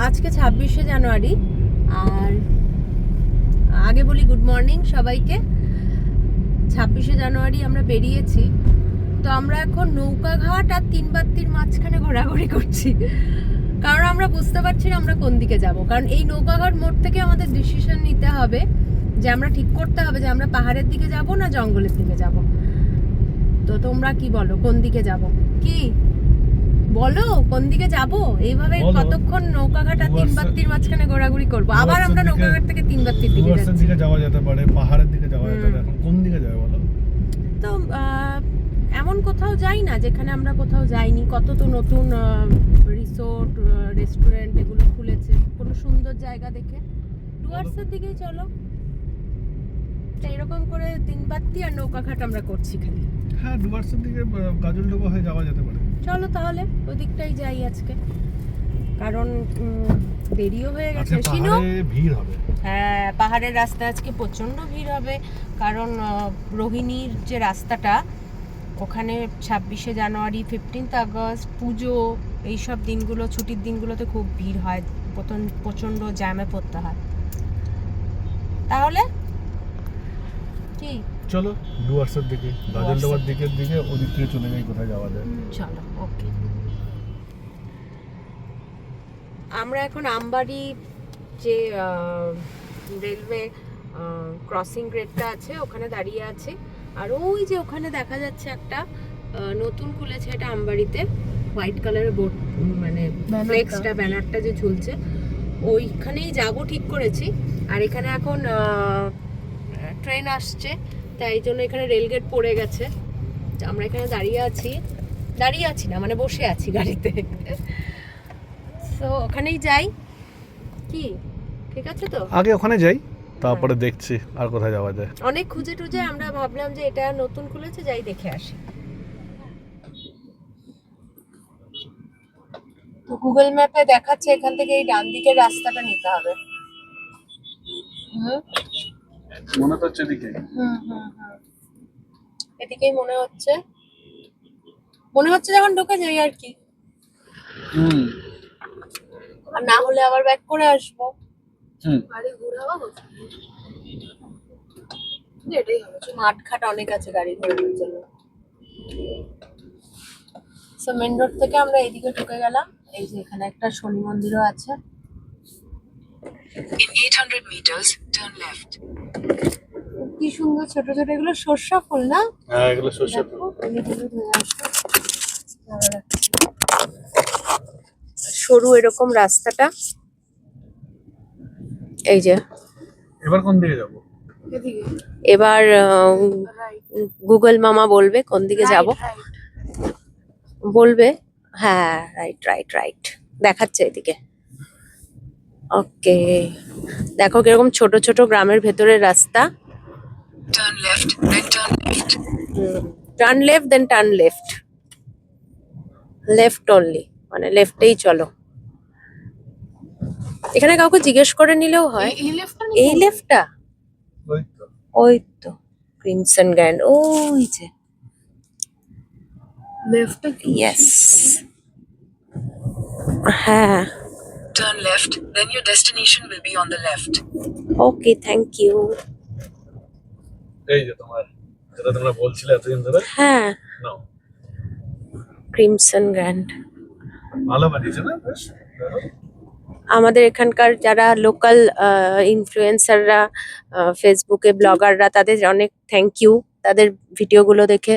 আজকে 26শে জানুয়ারি। আর আগে বলি গুড মর্নিং সবাইকে। 26শে জানুয়ারি আমরা বেরিয়েছি। তো আমরা এখন নৌকাঘাট আর তিনবাত্তির মাঝখানে ঘোরাঘুরি করছি, কারণ আমরা বুঝতে পারছি না আমরা কোন দিকে যাব। কারণ এই নৌকাঘাট মোড় থেকে আমাদের ডিসিশন নিতে হবে, যে আমরা ঠিক করতে হবে যে আমরা পাহাড়ের দিকে যাব না জঙ্গলের দিকে যাব। তো তোমরা কি বলো, কোন দিকে যাব? কি বলো, কোন দিকে যাব? এইভাবে কতক্ষণ নৌকাঘাট আর তিনবাত্তির মাঝখানে ঘোরাঘুরি করব? আবার আমরা নৌকাঘাট থেকে তিনবাত্তির দিকে যাচ্ছি। দিকে যাওয়া যেতে পারে, পাহাড়ের দিকে যাওয়া যেতে পারে। এখন কোন দিকে যাবে বলো? তো এমন কোথাও যাই না যেখানে আমরা কোথাও যাইনি। কত তো নতুন রিসোর্ট, রেস্টুরেন্ট এগুলো খুলেছে। কোনো সুন্দর জায়গা দেখে ডুয়ার্সের দিকেই চলো। তো এরকম করে তিনবাত্তি আর নৌকাঘাট আমরা করছি খালি। হ্যাঁ, ডুয়ার্সের দিকে গাজলডোবা হয়ে যাওয়া যেতে পারে। চলো তাহলে ওই দিকটাই যাই আজকে, কারণ দেরিও হয়ে গেছে। ভিড় হবে। হ্যাঁ, পাহাড়ের রাস্তা আজকে প্রচন্ড ভিড় হবে, কারণ রোহিণীর যে রাস্তাটা ওখানে 26শে জানুয়ারি, 15th আগস্ট, পুজো, এইসব দিনগুলো, ছুটির দিনগুলোতে খুব ভিড় হয়, প্রচন্ড জ্যামে পড়তে হয়। তাহলে কি চলো ডুয়ার্সের দিকে, গাজলডোবার দিকে ওদিক থেকে চলে যাই, কোথায় যাওয়া যায়। চলো, ওকে। আমরা এখন আমবাড়ি যে রেলওয়ে ক্রসিং গ্রেডটা আছে ওখানে দাঁড়িয়ে আছি। আর ওই যে ওখানে দেখা যাচ্ছে একটা নতুন খুলেছে, এটা আমবাড়িতে, হোয়াইট কালারের বোর্ড, মানে ফ্লেক্সটা, ব্যানারটা যে ঝুলছে, ওইখানেই যাব ঠিক করেছি। আর এখানে এখন ট্রেন আসছে, তাই এই জন্য এখানে রেলগেট পড়ে গেছে। আমরা এখানে দাঁড়িয়ে আছি না, মানে বসে আছি গাড়িতে। তো ওখানেই যাই, কি ঠিক আছে? তো আগে ওখানে যাই, তারপরে দেখছি আর কোথায় যাওয়া যায়। অনেক খুঁজে টুজে আমরা ভাবলাম যে এটা নতুন খুলেছে, যাই দেখে আসি। তো গুগল ম্যাপে দেখাচ্ছে এখান থেকে এই ডান দিকের রাস্তাটা নিতে হবে। মনে তো হচ্ছে এদিকে। এদিকেই মনে হচ্ছে যখন ঢুকে যাই আর কি। আর না হলে আবার ব্যাক করে আসবো। গাড়ি ঘোরাবো, এটাই হবে। মাঠঘাট অনেক আছে গাড়ি ঘোরানোর জন্য। সো মেন রোড থেকে আমরা এইদিকে ঢুকে গেলাম। এই যে এখানে একটা শনি মন্দিরও আছে। In 800 meters, turn left. কি সুন্দর ছোট ছোট এগুলো সরষা ফুল না? হ্যাঁ, এগুলো সরষে ফুল। সরু এরকম রাস্তাটা। এই যে এবার কোন দিকে যাব? এবার গুগল মামা বলবে কোন দিকে যাব, বলবে। হ্যাঁ, রাইট দেখাচ্ছে এদিকে। ওকে, দেখো কিরকম ছোট ছোট গ্রামের ভেতরের রাস্তা। Turn left, then turn right. Turn left, then turn left. Left only, মানে লেফটেই চলো। এখানে কাউকে জিজ্ঞেস করে নিলেও হয়। এই লেফটটা, ওই তো। ওই তো ক্রিমসন গ্র্যান্ড, ওই যে লেফটটা। ইয়েস, হ্যাঁ। Turn left, then your destination will be on the left. Okay, thank you. এই যে তোমার যেটা তোমরা বলছিলে এতদিন ধরে। হ্যাঁ, নাও, ক্রিমসন গ্র্যান্ড। ভালো বানিয়েছে না? বেশ। আমাদের এখানকার যারা লোকাল ইনফ্লুয়েন্সাররা, ফেসবুকে ব্লগাররা, তাদের অনেক থ্যাংক ইউ। তাদের ভিডিওগুলো দেখে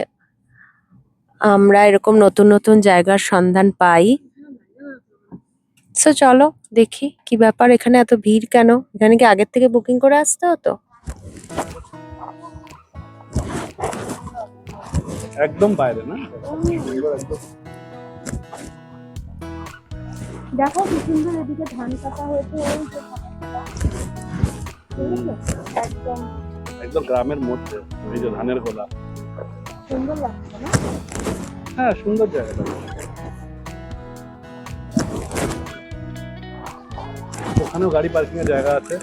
আমরা এরকম নতুন নতুন জায়গার সন্ধান পাই। সো চলো দেখি কি ব্যাপার, এখানে এত ভিড় কেন? এখানে কি আগের থেকে বুকিং করে আসতে হতো? একদম বাইরে না? দেখো কি সুন্দর এদিকে ধান কাটা হয়েছে, একদম একদম গ্রামের মধ্যে, এই যে ধানের গোলা। সুন্দর লাগছে না? হ্যাঁ, সুন্দর জায়গাটা। ওখানেও গাড়ি পার্কিং এর জায়গা আছে।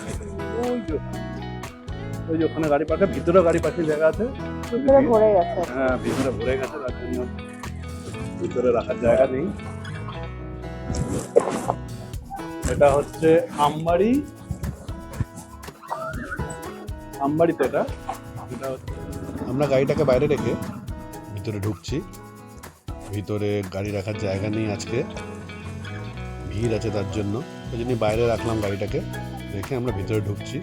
ওই যে ওখানে গাড়ি পার্কের ভিতরে গাড়ি পার্কিং জায়গা আছে। ভিতরে ভরে গেছে। হ্যাঁ, ভিতরে ভরে গেছে, তার জন্য ভিতরে রাখার জায়গা নেই। এটা হচ্ছে আমবাড়ি, আমবাড়িতে এটা আমরা গাড়িটাকে বাইরে রেখে ভিতরে ঢুকছি। ভিতরে গাড়ি রাখার জায়গা নেই আজকে, ভিড় আছে তার জন্য, ওই জন্য বাইরে রাখলাম গাড়িটাকে, রেখে আমরা ভিতরে ঢুকছি।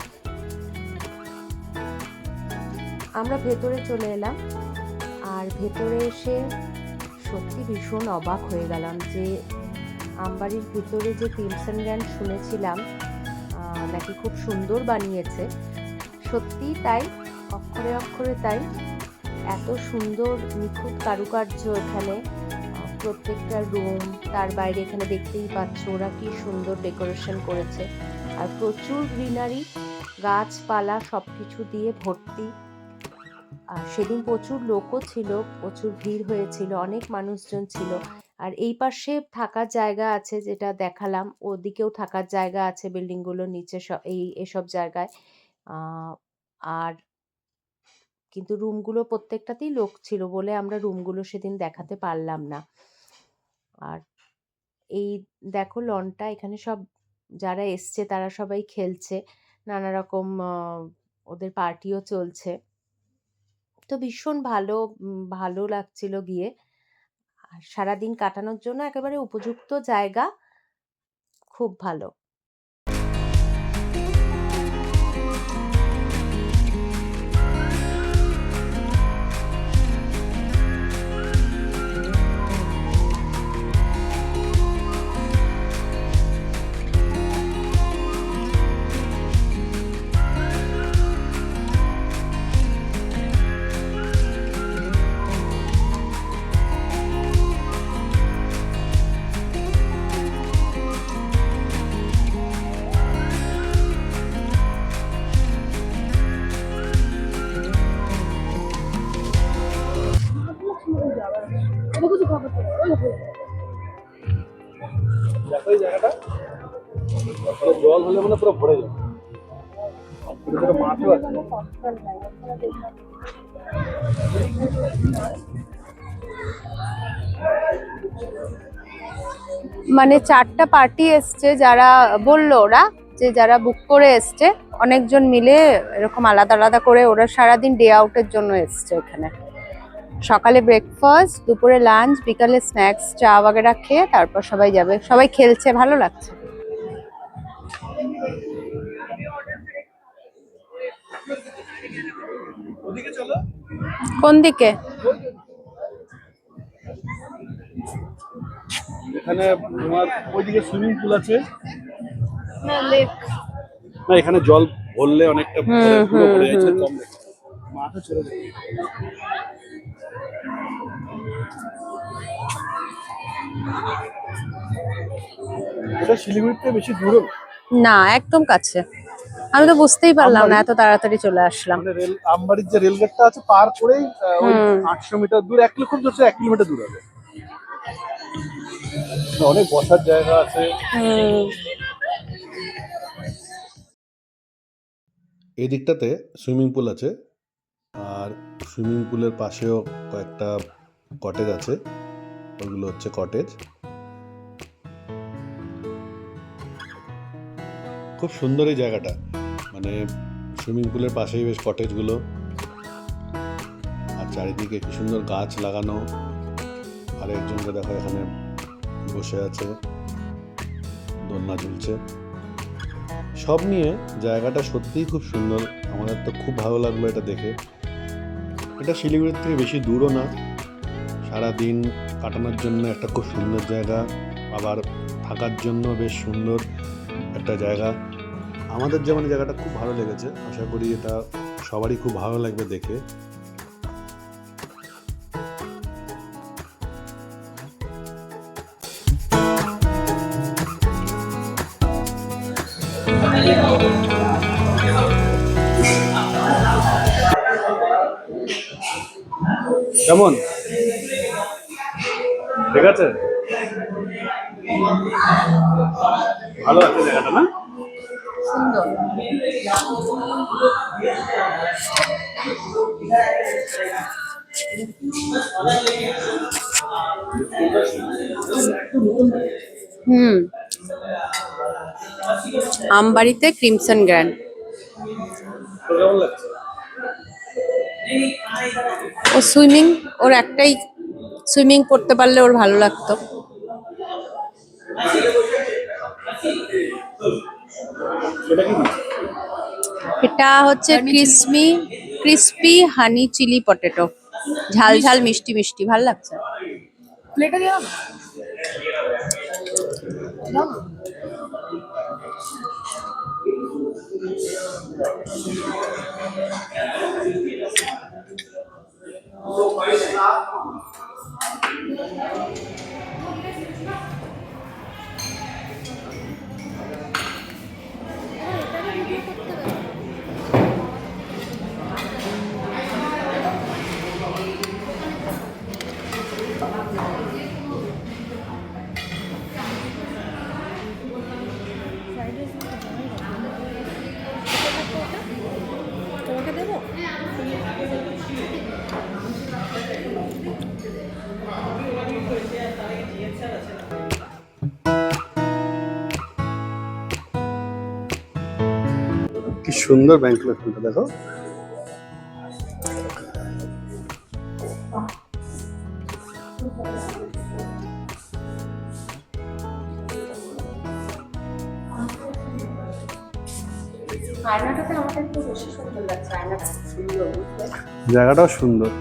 আমরা ভেতরে চলে এলাম, আর ভেতরে এসে সত্যি ভীষণ অবাক হয়ে গেলাম যে আমবাড়ির ভিতরে যে ক্রিমসন ল্যান্ড শুনেছিলাম নাকি খুব সুন্দর বানিয়েছে, সত্যি তাই, অক্ষরে অক্ষরে তাই। এত সুন্দর নিখুঁত কারুকার্য এখানে, প্রত্যেকটা রুম, তার বাইরে এখানে দেখতেই পাচ্ছ ওরা কি সুন্দর ডেকোরেশন করেছে, আর প্রচুর গ্রিনারি, গাছপালা সব কিছু দিয়ে ভর্তি। আর সেদিন প্রচুর লোকও ছিল, প্রচুর ভিড় হয়েছিল, অনেক মানুষজন ছিল। আর এই পাশে থাকার জায়গা আছে যেটা দেখালাম, ওদিকেও থাকার জায়গা আছে বিল্ডিংগুলোর নিচে এসব জায়গায়। আর কিন্তু রুমগুলো প্রত্যেকটাতেই লোক ছিল বলে আমরা রুমগুলো সেদিন দেখাতে পারলাম না। আর এই দেখো লনটা, এখানে সব যারা এসছে তারা সবাই খেলছে, নানা রকম ওদের পার্টিও চলছে। তো ভীষণ ভালো লাগছিল গিয়ে, আর সারাদিন কাটানোর জন্য একেবারে উপযুক্ত জায়গা, খুব ভালো। দেখো এই জায়গাটা, জল হলে মানে পুরো ভরে যাবে, মাঠও আছে। মানে 4টা পার্টি এসছে, যারা বললো ওরা যে যারা বুক করে এসছে, অনেকজন মিলে এরকম আলাদা আলাদা করে, ওরা সারাদিন ডে আউটের জন্য এসছে এখানে। সকালে ব্রেকফাস্ট, দুপুরে লাঞ্চ, বিকালে স্ন্যাক্স, চা বাগেরা খেয়ে তারপর সবাই যাবে। সবাই খেলছে, ভালো লাগছে। কোন দিকে? এখানে তোমার ওইদিকে সুইমিং পুল আছে না, লেক না, এখানে জল ভরলে অনেকটা পুরো ভরে যাচ্ছে, কম দেখে মাঠও ছেড়ে দেবে। এটা শিলিগুড়িতে বেশি দূর না, একদম কাছে। আমি তো বুঝতেই পারলাম না, এত তাড়াতাড়ি চলে আসলাম। মানে রেল, আমবাড়ির যে রেল গেটটা আছে পার করেই ওই 800 মিটার দূর, 1 কিলো, খুব জোরছে 1 কিলোমিটার দূর হবে। অনেক বসার জায়গা আছে। এই দিকটাতে সুইমিং পুল আছে, আর সুইমিং পুলের পাশেও কয়েকটা কটেজ আছে, ওগুলো হচ্ছে কটেজ। খুব সুন্দর এই জায়গাটা, মানে সুইমিং পুলের পাশেই বেশ কটেজগুলো, আর চারিদিকে কি সুন্দর গাছ লাগানো। আর একজনকে দেখো এখানে বসে আছে, দোলনা ঝুলছে। সব নিয়ে জায়গাটা সত্যিই খুব সুন্দর, আমাদের তো খুব ভালো লাগলো এটা দেখে। এটা শিলিগুড়ির থেকে বেশি দূরও না, সারাদিন কাটানোর জন্য একটা খুব সুন্দর জায়গা, আবার থাকার জন্য বেশ সুন্দর একটা জায়গা। আমাদের যেমন জায়গাটা খুব ভালো লেগেছে, আশা করি এটা সবারই খুব ভালো লাগবে দেখে। কেমন, ঠিক আছে, ভালো আছে জায়গাটা না? সুন্দর। আমবাড়িতে ক্রিমসন গ্র্যান্ড। কেমন লাগছে? ও সুইমিং, ওর একটাই সুইমিং করতে পারলে ওর ভালো লাগতো। এটা কি? এটা হচ্ছে ক্রিসপি হানি চিলি পটেটো, ঝাল ঝাল মিষ্টি মিষ্টি, ভাল লাগছে। প্লেটে দিও না। দাও না। তোমাকে দেবো? কি সুন্দর ব্যাংকুয়েট হলটা দেখো। আয়নাটাতে আমাকে একটু বেশি সুন্দর লাগছে, আয়নাটা খুব সুন্দর। জায়গাটাও সুন্দর,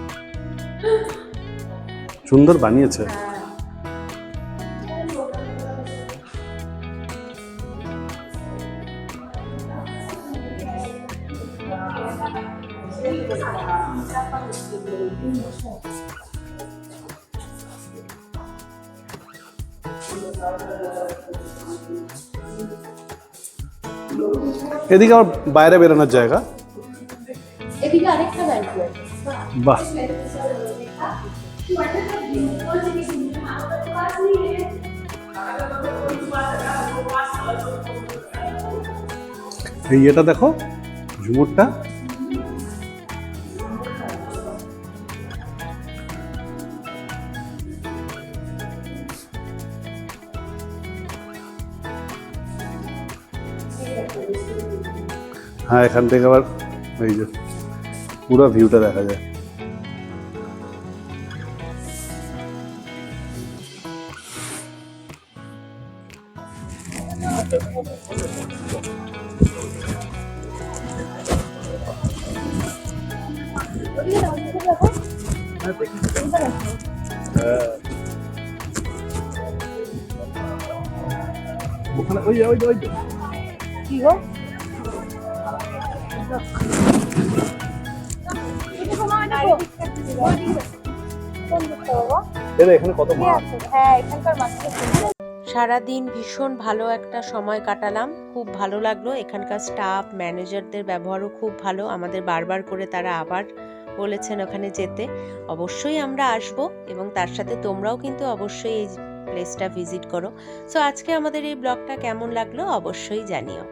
সুন্দর বানিয়েছে। এদিকে আবার বাইরে বেরোনোর জায়গা। এদিকে আরেকটা ব্যাংকুয়েট। বাহ, এই এটা দেখো ঝুমুরটা। হ্যাঁ, এখান থেকে আবার এই যে পুরো ভিউটা দেখা যায়। ওখানে ওই যে ওই যে ওই যে কি গো? এখানে কত মাছ। সারাদিন ভীষণ ভালো একটা সময় কাটালাম, খুব ভালো লাগলো। এখানকার স্টাফ ম্যানেজারদের ব্যবহারও খুব ভালো, আমাদের বারবার করে তারা আবার বলেছেন ওখানে যেতে। অবশ্যই আমরা আসব এবং তার সাথে তোমরাও কিন্তু অবশ্যই এই প্লেসটা ভিজিট করো। সো আজকে আমাদের এই ব্লগটা কেমন লাগলো অবশ্যই জানিও।